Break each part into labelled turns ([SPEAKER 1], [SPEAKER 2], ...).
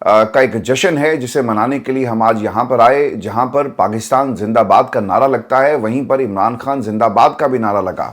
[SPEAKER 1] کا ایک جشن ہے جسے منانے کے لیے ہم آج یہاں پر آئے، جہاں پر پاکستان زندہ باد کا نعرہ لگتا ہے وہیں پر عمران خان زندہ باد کا بھی نعرہ لگا۔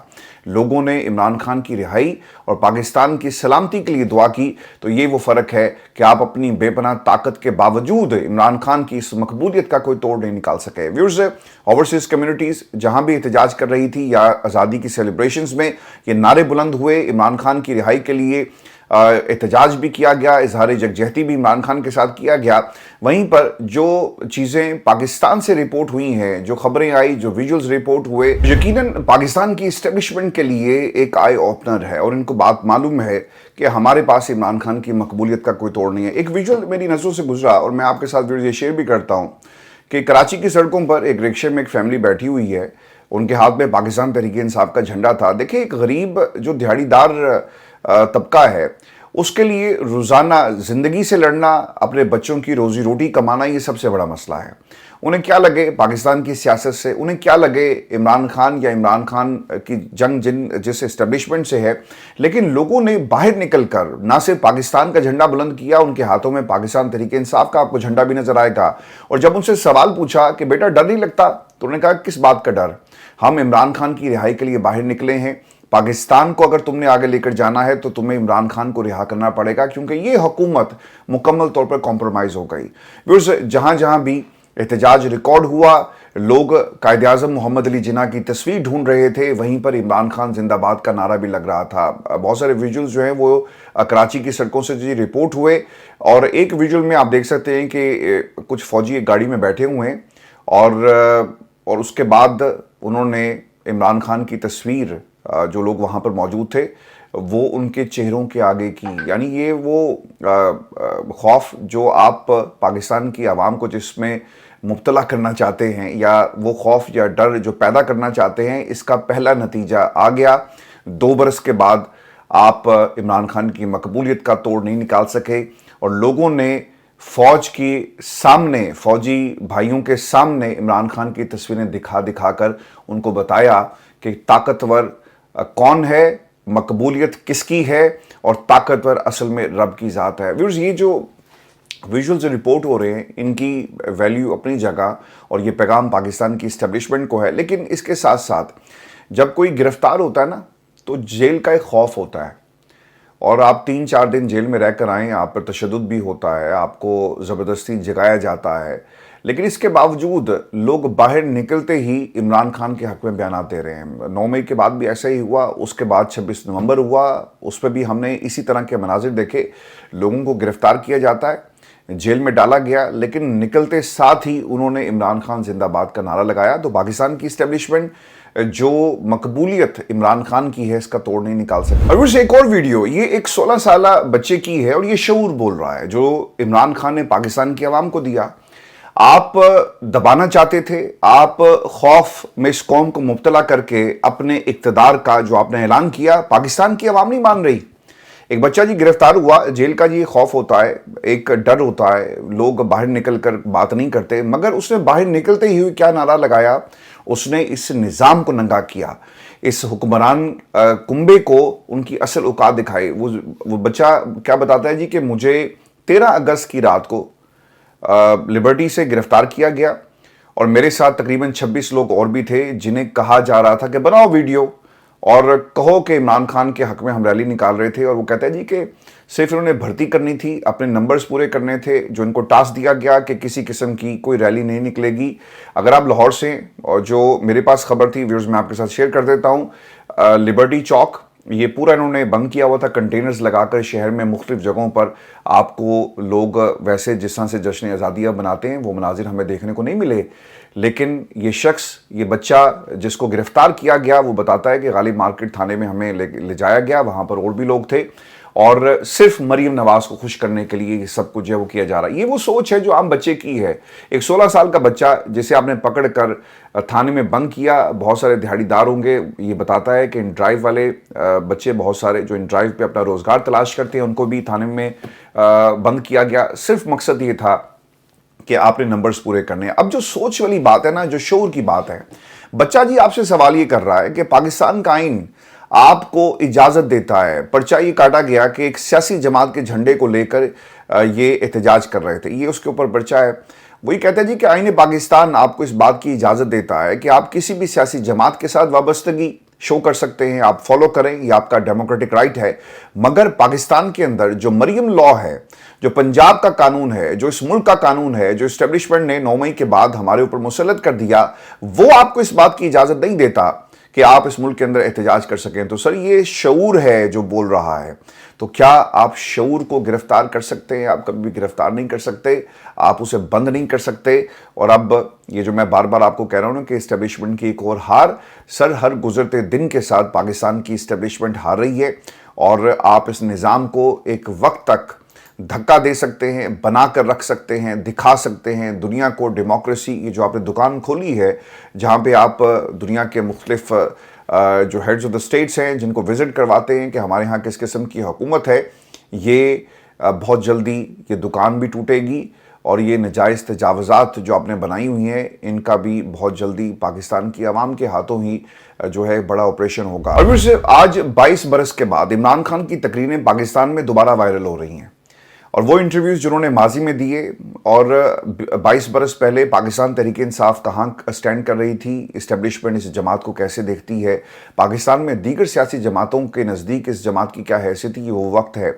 [SPEAKER 1] لوگوں نے عمران خان کی رہائی اور پاکستان کی سلامتی کے لیے دعا کی۔ تو یہ وہ فرق ہے کہ آپ اپنی بے پناہ طاقت کے باوجود عمران خان کی اس مقبولیت کا کوئی توڑ نہیں نکال سکے۔ ویورز، اوورسیز کمیونٹیز جہاں بھی احتجاج کر رہی تھی یا آزادی کی سیلیبریشنز میں یہ نعرے بلند ہوئے، عمران خان کی رہائی کے لیے احتجاج بھی کیا گیا، اظہار یکجہتی بھی عمران خان کے ساتھ کیا گیا۔ وہیں پر جو چیزیں پاکستان سے رپورٹ ہوئی ہیں، جو خبریں آئی، جو ویژولز رپورٹ ہوئے، یقیناً پاکستان کی اسٹیبلشمنٹ کے لیے ایک آئی اوپنر ہے اور ان کو بات معلوم ہے کہ ہمارے پاس عمران خان کی مقبولیت کا کوئی توڑ نہیں ہے۔ ایک ویژول میری نظروں سے گزرا اور میں آپ کے ساتھ یہ شیئر بھی کرتا ہوں کہ کراچی کی سڑکوں پر ایک رکشے میں ایک فیملی بیٹھی ہوئی ہے، ان کے ہاتھ میں پاکستان تحریک انصاف کا جھنڈا تھا۔ دیکھیں، ایک غریب جو دیہڑی دار طبقہ ہے، اس کے لیے روزانہ زندگی سے لڑنا، اپنے بچوں کی روزی روٹی کمانا، یہ سب سے بڑا مسئلہ ہے۔ انہیں کیا لگے پاکستان کی سیاست سے، انہیں کیا لگے عمران خان یا عمران خان کی جنگ جس اسٹیبلشمنٹ سے ہے، لیکن لوگوں نے باہر نکل کر نہ صرف پاکستان کا جھنڈا بلند کیا، ان کے ہاتھوں میں پاکستان تحریک انصاف کا آپ کو جھنڈا بھی نظر آئے گا۔ اور جب ان سے سوال پوچھا کہ بیٹا ڈر نہیں لگتا، تو انہوں نے کہا کس بات کا ڈر، ہم عمران خان کی رہائی کے لیے باہر نکلے ہیں۔ پاکستان کو اگر تم نے آگے لے کر جانا ہے تو تمہیں عمران خان کو رہا کرنا پڑے گا، کیونکہ یہ حکومت مکمل طور پر کمپرومائز ہو گئی۔ ویورز، جہاں جہاں بھی احتجاج ریکارڈ ہوا، لوگ قائد اعظم محمد علی جناح کی تصویر ڈھونڈ رہے تھے، وہیں پر عمران خان زندہ باد کا نعرہ بھی لگ رہا تھا۔ بہت سارے ویژولز جو ہیں وہ کراچی کی سڑکوں سے جی رپورٹ ہوئے، اور ایک ویژول میں آپ دیکھ سکتے ہیں کہ کچھ فوجی ایک گاڑی میں بیٹھے ہوئے ہیں اور اس کے بعد انہوں نے عمران خان کی تصویر، جو لوگ وہاں پر موجود تھے، وہ ان کے چہروں کے آگے کی، یعنی یہ وہ خوف جو آپ پاکستان کی عوام کو جس میں مبتلا کرنا چاہتے ہیں، یا وہ خوف یا ڈر جو پیدا کرنا چاہتے ہیں، اس کا پہلا نتیجہ آ گیا۔ 2 برس کے بعد آپ عمران خان کی مقبولیت کا توڑ نہیں نکال سکے، اور لوگوں نے فوج کے سامنے، فوجی بھائیوں کے سامنے عمران خان کی تصویریں دکھا دکھا کر ان کو بتایا کہ طاقتور کون ہے، مقبولیت کس کی ہے، اور طاقتور اصل میں رب کی ذات ہے۔ ویورز، یہ جو ویژولز رپورٹ ہو رہے ہیں، ان کی ویلیو اپنی جگہ، اور یہ پیغام پاکستان کی اسٹیبلشمنٹ کو ہے، لیکن اس کے ساتھ ساتھ جب کوئی گرفتار ہوتا ہے نا، تو جیل کا ایک خوف ہوتا ہے، اور آپ 3-4 دن جیل میں رہ کر آئیں، آپ پر تشدد بھی ہوتا ہے، آپ کو زبردستی جگایا جاتا ہے، لیکن اس کے باوجود لوگ باہر نکلتے ہی عمران خان کے حق میں بیانات دے رہے ہیں۔ 9 مئی کے بعد بھی ایسا ہی ہوا، اس کے بعد 26 نومبر ہوا، اس پہ بھی ہم نے اسی طرح کے مناظر دیکھے، لوگوں کو گرفتار کیا جاتا ہے، جیل میں ڈالا گیا، لیکن نکلتے ساتھ ہی انہوں نے عمران خان زندہ باد کا نعرہ لگایا۔ تو پاکستان کی اسٹیبلشمنٹ جو مقبولیت عمران خان کی ہے، اس کا توڑ نہیں نکال سکتی۔ اور ایک اور ویڈیو، یہ ایک 16 سالہ بچے کی ہے، اور یہ شعور بول رہا ہے جو عمران خان نے پاکستان کی عوام کو دیا۔ آپ دبانا چاہتے تھے، آپ خوف میں اس قوم کو مبتلا کر کے اپنے اقتدار کا جو آپ نے اعلان کیا، پاکستان کی عوام نہیں مان رہی۔ ایک بچہ جی گرفتار ہوا، جیل کا جی خوف ہوتا ہے، ایک ڈر ہوتا ہے، لوگ باہر نکل کر بات نہیں کرتے، مگر اس نے باہر نکلتے ہی کیا نعرہ لگایا، اس نے اس نظام کو ننگا کیا، اس حکمران کنبے کو ان کی اصل اوقات دکھائی۔ وہ بچہ کیا بتاتا ہے جی کہ مجھے 13 اگست کی رات کو لبرٹی سے گرفتار کیا گیا، اور میرے ساتھ تقریباً 26 لوگ اور بھی تھے، جنہیں کہا جا رہا تھا کہ بناؤ ویڈیو اور کہو کہ عمران خان کے حق میں ہم ریلی نکال رہے تھے۔ اور وہ کہتا ہے جی کہ صرف انہوں نے بھرتی کرنی تھی، اپنے نمبرز پورے کرنے تھے، جو ان کو ٹاسک دیا گیا کہ کسی قسم کی کوئی ریلی نہیں نکلے گی۔ اگر آپ لاہور سے، اور جو میرے پاس خبر تھی ویورز میں آپ کے ساتھ شیئر کر دیتا ہوں، لبرٹی چوک یہ پورا انہوں نے بند کیا ہوا تھا، کنٹینرز لگا کر شہر میں مختلف جگہوں پر۔ آپ کو لوگ ویسے جس طرح سے جشن آزادیہ بناتے ہیں وہ مناظر ہمیں دیکھنے کو نہیں ملے، لیکن یہ شخص، یہ بچہ جس کو گرفتار کیا گیا، وہ بتاتا ہے کہ غالب مارکیٹ تھانے میں ہمیں لے جایا گیا، وہاں پر اور بھی لوگ تھے، اور صرف مریم نواز کو خوش کرنے کے لیے یہ سب کچھ ہے وہ کیا جا رہا ہے۔ یہ وہ سوچ ہے جو عام بچے کی ہے، ایک 16 سال کا بچہ جسے آپ نے پکڑ کر تھانے میں بند کیا۔ بہت سارے دیہڑی دار ہوں گے، یہ بتاتا ہے کہ ان ڈرائیو والے بچے بہت سارے جو ان ڈرائیو پہ اپنا روزگار تلاش کرتے ہیں، ان کو بھی تھانے میں بند کیا گیا۔ صرف مقصد یہ تھا کہ آپ نے نمبرز پورے کرنے ہیں۔ اب جو سوچ والی بات ہے نا، جو شعور کی بات ہے، بچہ جی آپ سے سوال یہ کر رہا ہے کہ پاکستان کا آئین آپ کو اجازت دیتا ہے. پرچہ یہ کاٹا گیا کہ ایک سیاسی جماعت کے جھنڈے کو لے کر یہ احتجاج کر رہے تھے. یہ اس کے اوپر پرچہ ہے. وہی کہتا ہے جی کہ آئین پاکستان آپ کو اس بات کی اجازت دیتا ہے کہ آپ کسی بھی سیاسی جماعت کے ساتھ وابستگی شو کر سکتے ہیں, آپ فالو کریں, یہ آپ کا ڈیموکریٹک رائٹ ہے. مگر پاکستان کے اندر جو مریم لا ہے, جو پنجاب کا قانون ہے, جو اس ملک کا قانون ہے, جو اسٹیبلشمنٹ نے 9 مئی کے بعد ہمارے اوپر مسلط کر دیا, وہ آپ کو اس بات کی اجازت نہیں دیتا کہ آپ اس ملک کے اندر احتجاج کر سکیں. تو سر یہ شعور ہے جو بول رہا ہے. تو کیا آپ شعور کو گرفتار کر سکتے ہیں؟ آپ کبھی بھی گرفتار نہیں کر سکتے, آپ اسے بند نہیں کر سکتے. اور اب یہ جو میں بار بار آپ کو کہہ رہا ہوں کہ اسٹیبلشمنٹ کی ایک اور ہار, سر ہر گزرتے دن کے ساتھ پاکستان کی اسٹیبلشمنٹ ہار رہی ہے, اور آپ اس نظام کو ایک وقت تک دھکا دے سکتے ہیں, بنا کر رکھ سکتے ہیں, دکھا سکتے ہیں دنیا کو ڈیموکریسی. یہ جو آپ نے دکان کھولی ہے جہاں پہ آپ دنیا کے مختلف جو ہیڈز آف دا اسٹیٹس ہیں جن کو وزٹ کرواتے ہیں کہ ہمارے ہاں کس قسم کی حکومت ہے, یہ بہت جلدی یہ دکان بھی ٹوٹے گی, اور یہ نجائز تجاوزات جو آپ نے بنائی ہوئی ہیں ان کا بھی بہت جلدی پاکستان کی عوام کے ہاتھوں ہی جو ہے بڑا آپریشن ہوگا. اور پھر سے آج 22 برس کے بعد عمران خان کی تقریریں پاکستان میں دوبارہ وائرل ہو رہی ہیں, اور وہ انٹرویوز جنہوں نے ماضی میں دیے, اور 22 برس پہلے پاکستان تحریک انصاف کہاں سٹینڈ کر رہی تھی, اسٹیبلشمنٹ اس جماعت کو کیسے دیکھتی ہے, پاکستان میں دیگر سیاسی جماعتوں کے نزدیک اس جماعت کی کیا حیثیت تھی, وہ وقت ہے.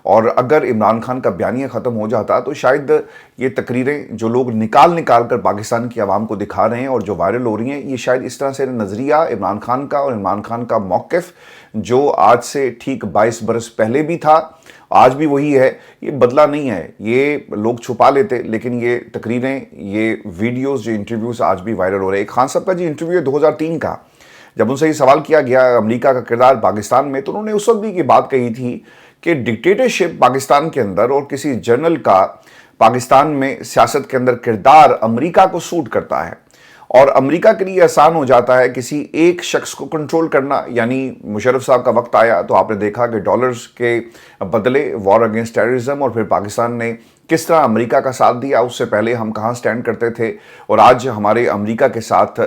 [SPEAKER 1] اور اگر عمران خان کا بیانیہ ختم ہو جاتا تو شاید یہ تقریریں جو لوگ نکال کر پاکستان کی عوام کو دکھا رہے ہیں اور جو وائرل ہو رہی ہیں, یہ شاید اس طرح سے نظریہ عمران خان کا اور عمران خان کا موقف جو آج سے ٹھیک 22 برس پہلے بھی تھا, آج بھی وہی ہے, یہ بدلا نہیں ہے. یہ لوگ چھپا لیتے, لیکن یہ تقریریں, یہ ویڈیوز, جو انٹرویوز آج بھی وائرل ہو رہے ہیں. ایک خان صاحب کا جی انٹرویو ہے 2003 کا, جب ان سے یہ سوال کیا گیا امریکہ کا کردار پاکستان میں, تو انہوں نے اس وقت بھی یہ بات کہی تھی کہ ڈکٹیٹرشپ پاکستان کے اندر اور کسی جنرل کا پاکستان میں سیاست کے اندر کردار امریکہ کو سوٹ کرتا ہے, اور امریکہ کے لیے آسان ہو جاتا ہے کسی ایک شخص کو کنٹرول کرنا. یعنی مشرف صاحب کا وقت آیا تو آپ نے دیکھا کہ ڈالرز کے بدلے وار اگینسٹ ٹیررزم, اور پھر پاکستان نے کس طرح امریکہ کا ساتھ دیا. اس سے پہلے ہم کہاں سٹینڈ کرتے تھے, اور آج ہمارے امریکہ کے ساتھ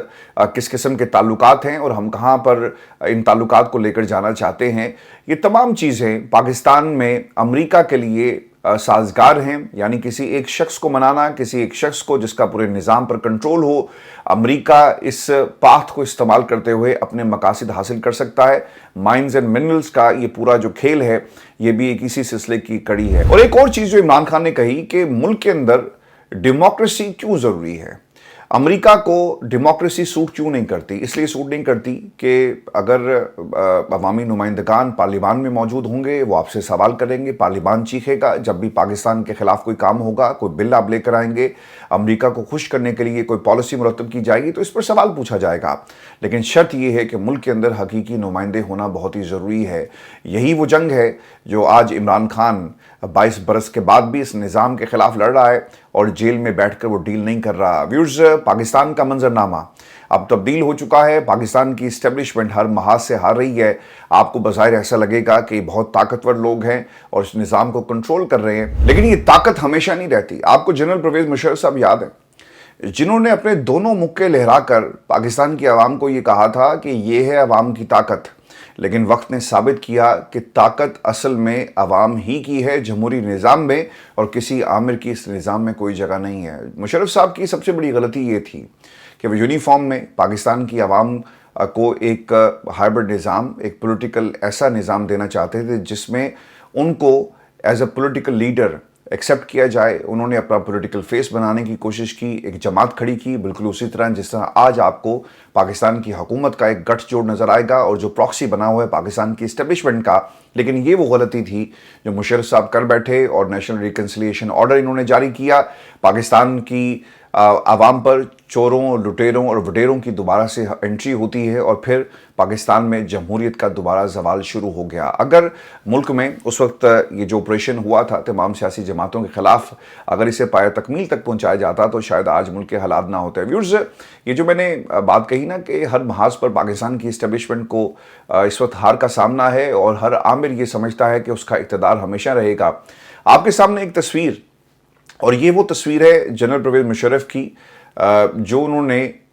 [SPEAKER 1] کس قسم کے تعلقات ہیں, اور ہم کہاں پر ان تعلقات کو لے کر جانا چاہتے ہیں. یہ تمام چیزیں پاکستان میں امریکہ کے لیے سازگار ہیں. یعنی کسی ایک شخص کو منانا, کسی ایک شخص کو جس کا پورے نظام پر کنٹرول ہو, امریکہ اس پاتھ کو استعمال کرتے ہوئے اپنے مقاصد حاصل کر سکتا ہے. مائنز اینڈ منرلز کا یہ پورا جو کھیل ہے یہ بھی ایک اسی سلسلے کی کڑی ہے. اور ایک اور چیز جو عمران خان نے کہی کہ ملک کے اندر ڈیموکریسی کیوں ضروری ہے, امریکہ کو ڈیموکریسی سوٹ کیوں نہیں کرتی. اس لیے سوٹ نہیں کرتی کہ اگر عوامی نمائندگان پارلیمان میں موجود ہوں گے, وہ آپ سے سوال کریں گے, پارلیمان چیخے گا. جب بھی پاکستان کے خلاف کوئی کام ہوگا, کوئی بل آپ لے کر آئیں گے, امریکہ کو خوش کرنے کے لیے کوئی پالیسی مرتب کی جائے گی, تو اس پر سوال پوچھا جائے گا. لیکن شرط یہ ہے کہ ملک کے اندر حقیقی نمائندے ہونا بہت ہی ضروری ہے. یہی وہ جنگ ہے جو آج عمران خان 22 برس کے بعد بھی اس نظام کے خلاف لڑ رہا ہے, اور جیل میں بیٹھ کر وہ ڈیل نہیں کر رہا. ویورز, پاکستان کا منظرنامہ اب تبدیل ہو چکا ہے. پاکستان کی اسٹیبلشمنٹ ہر محاذ سے ہار رہی ہے. آپ کو بظاہر ایسا لگے گا کہ بہت طاقتور لوگ ہیں اور اس نظام کو کنٹرول کر رہے ہیں, لیکن یہ طاقت ہمیشہ نہیں رہتی. آپ کو جنرل پرویز مشرف صاحب یاد ہے, جنہوں نے اپنے دونوں مکے لہرا کر پاکستان کی عوام کو یہ کہا تھا کہ یہ ہے عوام کی طاقت, لیکن وقت نے ثابت کیا کہ طاقت اصل میں عوام ہی کی ہے, جمہوری نظام میں, اور کسی آمر کی اس نظام میں کوئی جگہ نہیں ہے. مشرف صاحب کی سب سے بڑی غلطی یہ تھی کہ وہ یونیفارم میں پاکستان کی عوام کو ایک ہائبرڈ نظام, ایک پولیٹیکل ایسا نظام دینا چاہتے تھے جس میں ان کو as a political leader accept کیا جائے. انہوں نے اپنا پولیٹیکل فیس بنانے کی کوشش کی, ایک جماعت کھڑی کی, بالکل اسی طرح جس طرح آج آپ کو پاکستان کی حکومت کا ایک گٹھ جوڑ نظر آئے گا, اور جو پراکسی بنا ہوا ہے پاکستان کی اسٹیبلشمنٹ کا. لیکن یہ وہ غلطی تھی جو مشرف صاحب کر بیٹھے, اور نیشنل ریکنسیلیشن آرڈر انہوں نے جاری کیا. پاکستان کی عوام پر چوروں, لٹیروں اور وڈیروں کی دوبارہ سے انٹری ہوتی ہے, اور پھر پاکستان میں جمہوریت کا دوبارہ زوال شروع ہو گیا. اگر ملک میں اس وقت یہ جو آپریشن ہوا تھا تمام سیاسی جماعتوں کے خلاف, اگر اسے پایہ تکمیل تک پہنچایا جاتا تو شاید آج ملک کے حالات نہ ہوتے. ویورز, یہ جو میں نے بات کہی نا کہ ہر محاذ پر پاکستان کی اسٹیبلشمنٹ کو اس وقت ہار کا سامنا ہے, اور ہر عامر یہ سمجھتا ہے کہ اس کا اقتدار ہمیشہ رہے گا. آپ کے سامنے ایک تصویر, اور یہ وہ تصویر ہے جنرل پرویز مشرف کی جو انہوں نے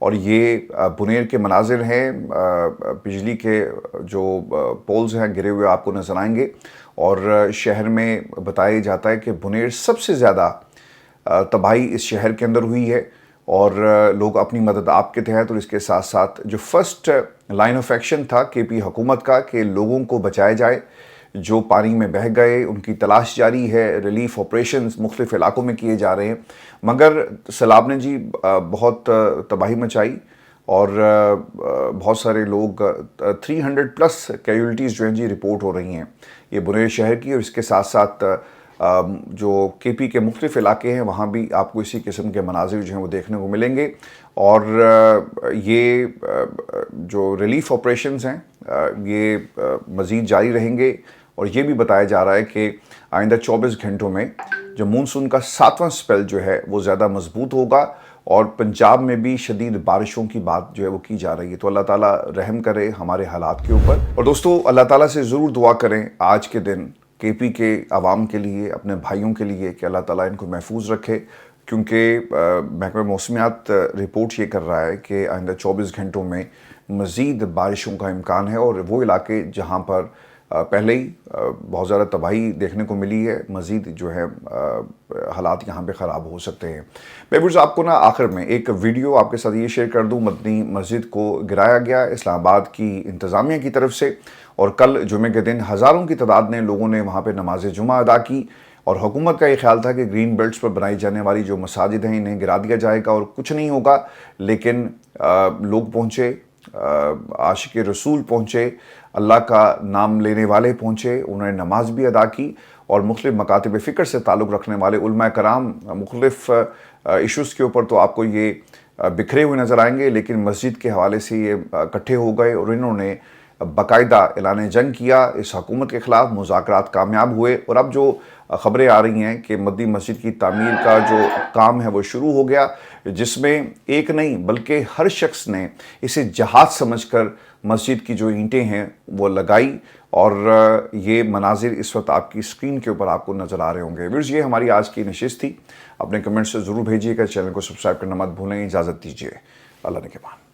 [SPEAKER 1] اور یہ بنیر کے مناظر ہیں، بجلی کے جو پولز ہیں گرے ہوئے آپ کو نظر آئیں گے، اور شہر میں بتایا جاتا ہے کہ بنیر سب سے زیادہ تباہی اس شہر کے اندر ہوئی ہے، اور لوگ اپنی مدد آپ کے تحت اور اس کے ساتھ ساتھ جو فرسٹ لائن آف ایکشن تھا KP حکومت کا کہ لوگوں کو بچایا جائے جو پانی میں بہہ گئے، ان کی تلاش جاری ہے، ریلیف آپریشنز مختلف علاقوں میں کیے جا رہے ہیں، مگر سیلاب نے جی بہت تباہی مچائی، اور بہت سارے لوگ 300 پلس کیجولٹیز جو ہیں جی رپورٹ ہو رہی ہیں یہ بنیر شہر کی، اور اس کے ساتھ ساتھ جو KP کے مختلف علاقے ہیں وہاں بھی آپ کو اسی قسم کے مناظر جو ہیں وہ دیکھنے کو ملیں گے، اور یہ جو ریلیف آپریشنز ہیں یہ مزید جاری رہیں گے، اور یہ بھی بتایا جا رہا ہے کہ آئندہ 24 گھنٹوں میں جو مونسون کا 7واں سپیل جو ہے وہ زیادہ مضبوط ہوگا، اور پنجاب میں بھی شدید بارشوں کی بات جو ہے وہ کی جا رہی ہے۔ تو اللہ تعالیٰ رحم کرے ہمارے حالات کے اوپر، اور دوستو اللہ تعالیٰ سے ضرور دعا کریں آج کے دن KP کے عوام کے لیے، اپنے بھائیوں کے لیے، کہ اللہ تعالیٰ ان کو محفوظ رکھے، کیونکہ محکمہ موسمیات رپورٹ یہ کر رہا ہے کہ آئندہ 24 گھنٹوں میں مزید بارشوں کا امکان ہے، اور وہ علاقے جہاں پر پہلے ہی بہت زیادہ تباہی دیکھنے کو ملی ہے، مزید جو ہے حالات یہاں پہ خراب ہو سکتے ہیں۔ میں آپ کو آخر میں ایک ویڈیو آپ کے ساتھ یہ شیئر کر دوں۔ مدنی مسجد کو گرایا گیا اسلام آباد کی انتظامیہ کی طرف سے، اور کل جمعے کے دن ہزاروں کی تعداد میں لوگوں نے وہاں پہ نماز جمعہ ادا کی، اور حکومت کا یہ خیال تھا کہ گرین بیلٹس پر بنائی جانے والی جو مساجد ہیں انہیں گرا دیا جائے گا اور کچھ نہیں ہوگا، لیکن لوگ پہنچے، عاشق رسول پہنچے، اللہ کا نام لینے والے پہنچے، انہوں نے نماز بھی ادا کی، اور مختلف مکاتب فکر سے تعلق رکھنے والے علماء کرام مختلف ایشوز کے اوپر تو آپ کو یہ بکھرے ہوئے نظر آئیں گے، لیکن مسجد کے حوالے سے یہ اکٹھے ہو گئے، اور انہوں نے باقاعدہ اعلان جنگ کیا اس حکومت کے خلاف۔ مذاکرات کامیاب ہوئے، اور اب جو خبریں آ رہی ہیں کہ مدنی مسجد کی تعمیر کا جو کام ہے وہ شروع ہو گیا، جس میں ایک نہیں بلکہ ہر شخص نے اسے جہاد سمجھ کر مسجد کی جو اینٹیں ہیں وہ لگائی، اور یہ مناظر اس وقت آپ کی اسکرین کے اوپر آپ کو نظر آ رہے ہوں گے۔ ویورز، یہ ہماری آج کی نشست تھی، اپنے کمنٹس سے ضرور بھیجیے گا، چینل کو سبسکرائب کرنا مت بھولیں، اجازت دیجیے، اللہ نگہبان۔